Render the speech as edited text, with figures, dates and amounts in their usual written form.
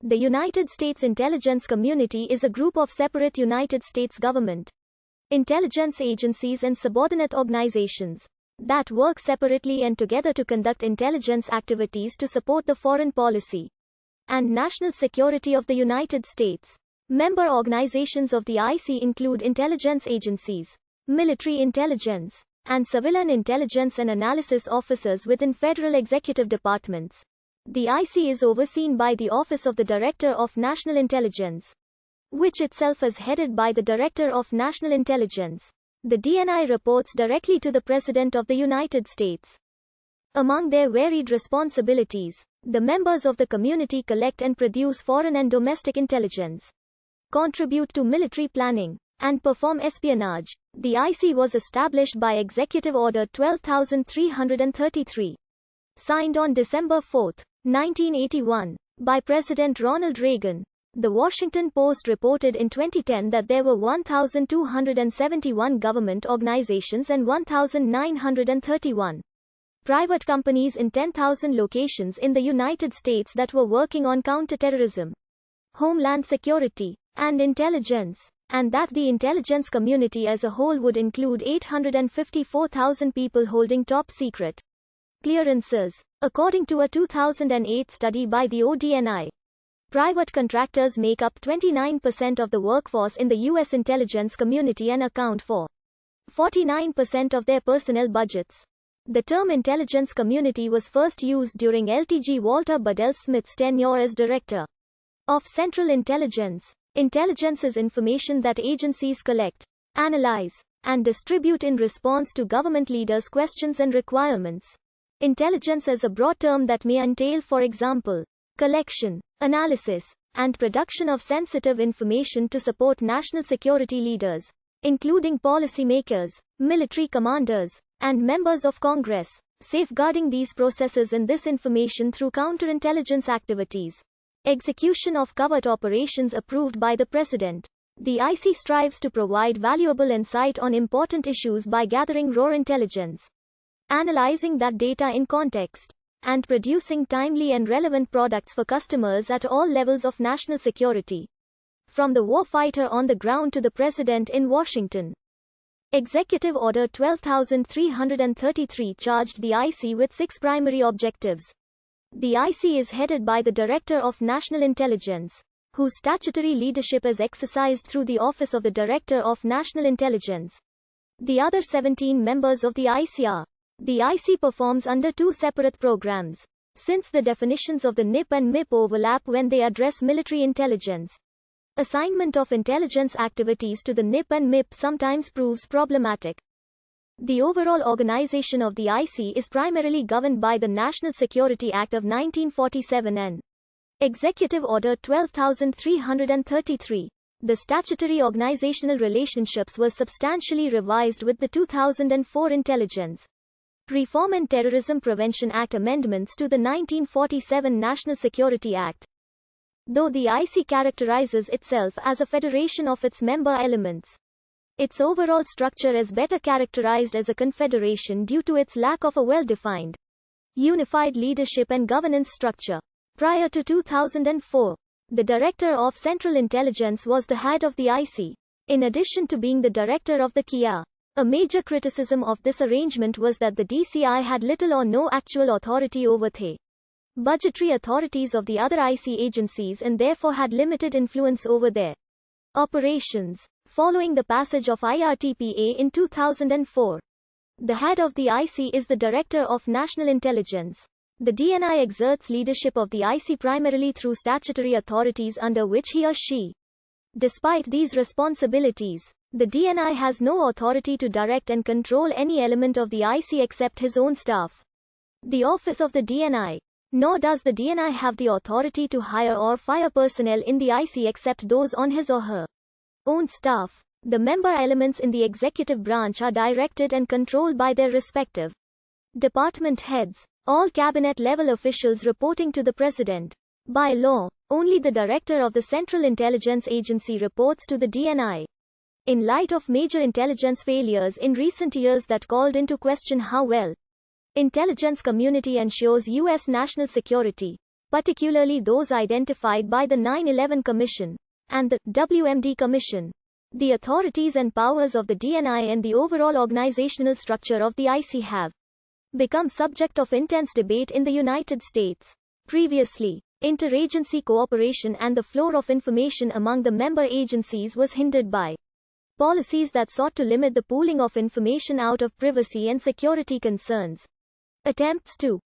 The United States intelligence community is a group of separate United States government intelligence agencies and subordinate organizations that work separately and together to conduct intelligence activities to support the foreign policy and national security of the United States. Member organizations of the IC include intelligence agencies, military intelligence, and civilian intelligence and analysis officers within federal executive departments. The IC is overseen by the Office of the Director of National Intelligence, which itself is headed by the Director of National Intelligence. The DNI reports directly to the President of the United States. Among their varied responsibilities, the members of the community collect and produce foreign and domestic intelligence, contribute to military planning, and perform espionage. The IC was established by Executive Order 12333, signed on December 4, 1981, by President Ronald Reagan. The Washington Post reported in 2010 that there were 1,271 government organizations and 1,931 private companies in 10,000 locations in the United States that were working on counterterrorism, homeland security, and intelligence, and that the intelligence community as a whole would include 854,000 people holding top-secret clearances. According to a 2008 study by the ODNI, private contractors make up 29% of the workforce in the U.S. intelligence community and account for 49% of their personnel budgets. The term intelligence community was first used during LTG Walter Budell Smith's tenure as Director of Central Intelligence. Intelligence is information that agencies collect, analyze, and distribute in response to government leaders' questions and requirements. Intelligence is a broad term that may entail, for example, collection, analysis, and production of sensitive information to support national security leaders, including policymakers, military commanders, and members of Congress, safeguarding these processes and this information through counterintelligence activities. Execution of covert operations approved by the President. The IC strives to provide valuable insight on important issues by gathering raw intelligence, analyzing that data in context, and producing timely and relevant products for customers at all levels of national security, from the warfighter on the ground to the President in Washington. Executive Order 12333 charged the IC with 6 primary objectives. The IC is headed by the Director of National Intelligence, whose statutory leadership is exercised through the Office of the Director of National Intelligence. The other 17 members of the IC are. The IC performs under 2 separate programs, since the definitions of the NIP and MIP overlap when they address military intelligence. Assignment of intelligence activities to the NIP and MIP sometimes proves problematic. The overall organization of the IC is primarily governed by the National Security Act of 1947 and Executive Order 12333. The statutory organizational relationships were substantially revised with the 2004 Intelligence Reform and Terrorism Prevention Act amendments to the 1947 National Security Act. Though the IC characterizes itself as a federation of its member elements, its overall structure is better characterized as a confederation due to its lack of a well-defined, unified leadership and governance structure. Prior to 2004, the Director of Central Intelligence was the head of the IC, in addition to being the Director of the KIA. A major criticism of this arrangement was that the DCI had little or no actual authority over the budgetary authorities of the other IC agencies and therefore had limited influence over their operations. Following the passage of IRTPA in 2004, the head of the IC is the Director of National Intelligence. The DNI exerts leadership of the IC primarily through statutory authorities under which he or she. Despite these responsibilities, the DNI has no authority to direct and control any element of the IC except his own staff. The Office of the DNI. Nor does the DNI have the authority to hire or fire personnel in the IC except those on his or her own staff. The member elements in the executive branch are directed and controlled by their respective department heads, all cabinet-level officials reporting to the President. By law, only the Director of the Central Intelligence Agency reports to the DNI. In light of major intelligence failures in recent years that called into question how well intelligence community ensures U.S. national security, particularly those identified by the 9/11 Commission and the WMD Commission. The authorities and powers of the DNI and the overall organizational structure of the IC have become subject of intense debate in the United States. Previously, interagency cooperation and the flow of information among the member agencies was hindered by policies that sought to limit the pooling of information out of privacy and security concerns. Attempts to